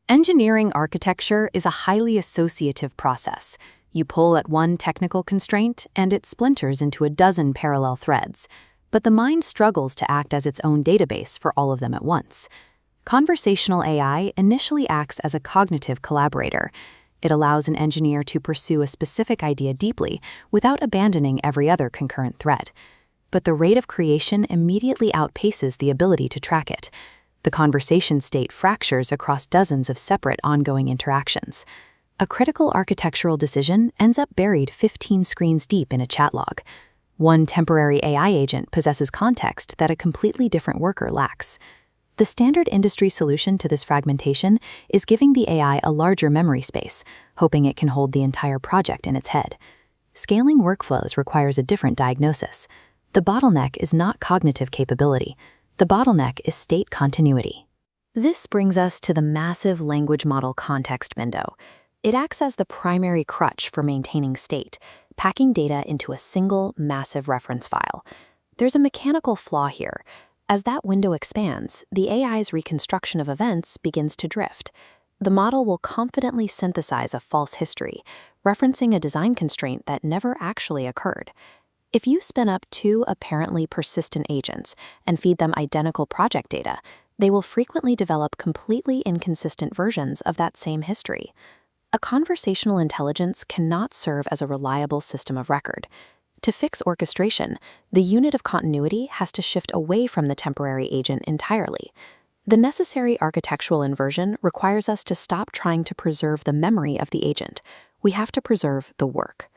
Engineering architecture is a highly associative process. You pull at one technical constraint, and it splinters into a dozen parallel threads. But the mind struggles to act as its own database for all of them at once. Conversational AI initially acts as a cognitive collaborator. It allows an engineer to pursue a specific idea deeply without abandoning every other concurrent thread. But the rate of creation immediately outpaces the ability to track it. The conversation state fractures across dozens of separate ongoing interactions. A critical architectural decision ends up buried 15 screens deep in a chat log. One temporary AI agent possesses context that a completely different worker lacks. The standard industry solution to this fragmentation is giving the AI a larger memory space, hoping it can hold the entire project in its head. Scaling workflows requires a different diagnosis. The bottleneck is not cognitive capability. The bottleneck is state continuity. This brings us to the massive language model context window. It acts as the primary crutch for maintaining state, packing data into a single, massive reference file. There's a mechanical flaw here. As that window expands, the AI's reconstruction of events begins to drift. The model will confidently synthesize a false history, referencing a design constraint that never actually occurred. If you spin up two apparently persistent agents and feed them identical project data, they will frequently develop completely inconsistent versions of that same history. A conversational intelligence cannot serve as a reliable system of record. To fix orchestration, the unit of continuity has to shift away from the temporary agent entirely. The necessary architectural inversion requires us to stop trying to preserve the memory of the agent. We have to preserve the work.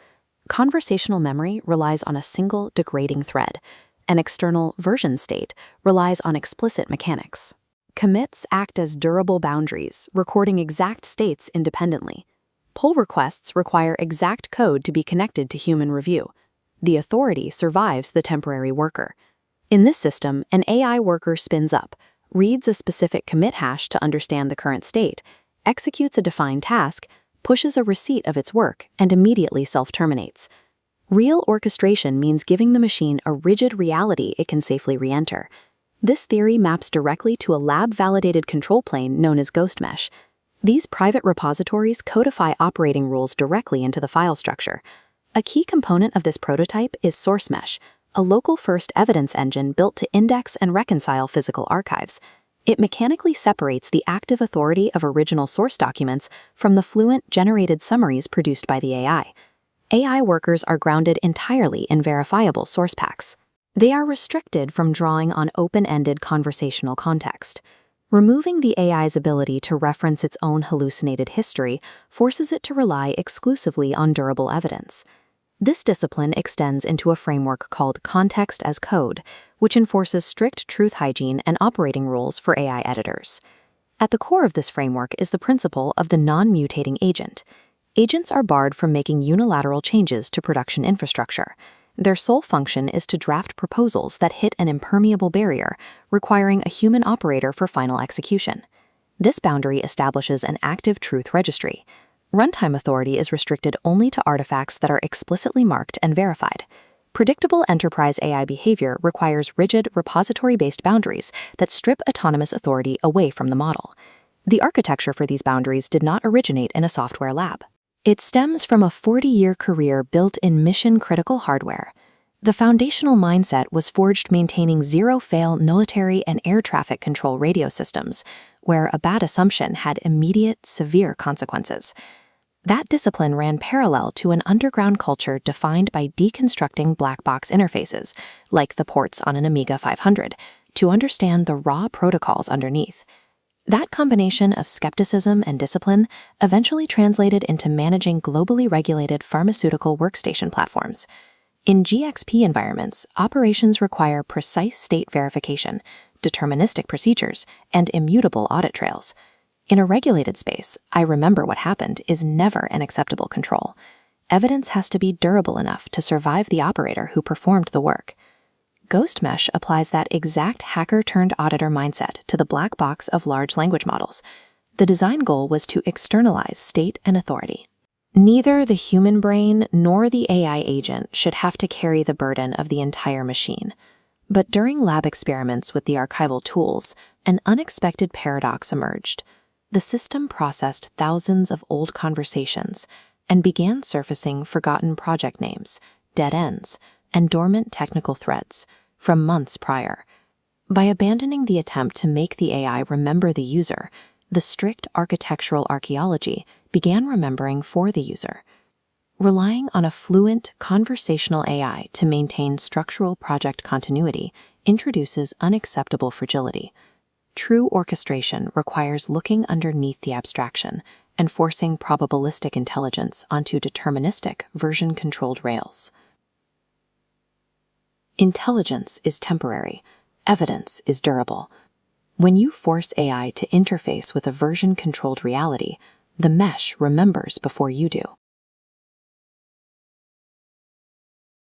Conversational memory relies on a single degrading thread. An external version state relies on explicit mechanics. Commits act as durable boundaries, recording exact states independently. Pull requests require exact code to be connected to human review. The authority survives the temporary worker. In this system, an AI worker spins up, reads a specific commit hash to understand the current state, executes a defined task, pushes a receipt of its work, and immediately self-terminates. Real orchestration means giving the machine a rigid reality it can safely re-enter. This theory maps directly to a lab-validated control plane known as Ghost Mesh. These private repositories codify operating rules directly into the file structure. A key component of this prototype is Source Mesh, a local-first evidence engine built to index and reconcile physical archives. It mechanically separates the active authority of original source documents from the fluent, generated summaries produced by the AI. AI workers are grounded entirely in verifiable source packs. They are restricted from drawing on open-ended conversational context. Removing the AI's ability to reference its own hallucinated history forces it to rely exclusively on durable evidence. This discipline extends into a framework called Context as Code, which enforces strict truth hygiene and operating rules for AI editors. At the core of this framework is the principle of the non-mutating agent. Agents are barred from making unilateral changes to production infrastructure. Their sole function is to draft proposals that hit an impermeable barrier, requiring a human operator for final execution. This boundary establishes an active truth registry. Runtime authority is restricted only to artifacts that are explicitly marked and verified. Predictable enterprise AI behavior requires rigid, repository-based boundaries that strip autonomous authority away from the model. The architecture for these boundaries did not originate in a software lab. It stems from a 40-year career built in mission-critical hardware. The foundational mindset was forged maintaining zero-fail military and air traffic control radio systems, where a bad assumption had immediate, severe consequences. That discipline ran parallel to an underground culture defined by deconstructing black box interfaces, like the ports on an Amiga 500, to understand the raw protocols underneath. That combination of skepticism and discipline eventually translated into managing globally regulated pharmaceutical workstation platforms. In GXP environments, operations require precise state verification, deterministic procedures, and immutable audit trails. In a regulated space, I remember what happened is never an acceptable control. Evidence has to be durable enough to survive the operator who performed the work. Ghost Mesh applies that exact hacker-turned-auditor mindset to the black box of large language models. The design goal was to externalize state and authority. Neither the human brain nor the AI agent should have to carry the burden of the entire machine. But during lab experiments with the archival tools, an unexpected paradox emerged. The system processed thousands of old conversations and began surfacing forgotten project names, dead ends, and dormant technical threads from months prior. By abandoning the attempt to make the AI remember the user, the strict architectural archaeology began remembering for the user. Relying on a fluent conversational AI to maintain structural project continuity introduces unacceptable fragility. True orchestration requires looking underneath the abstraction and forcing probabilistic intelligence onto deterministic, version-controlled rails. Intelligence is temporary. Evidence is durable. When you force AI to interface with a version-controlled reality, the mesh remembers before you do.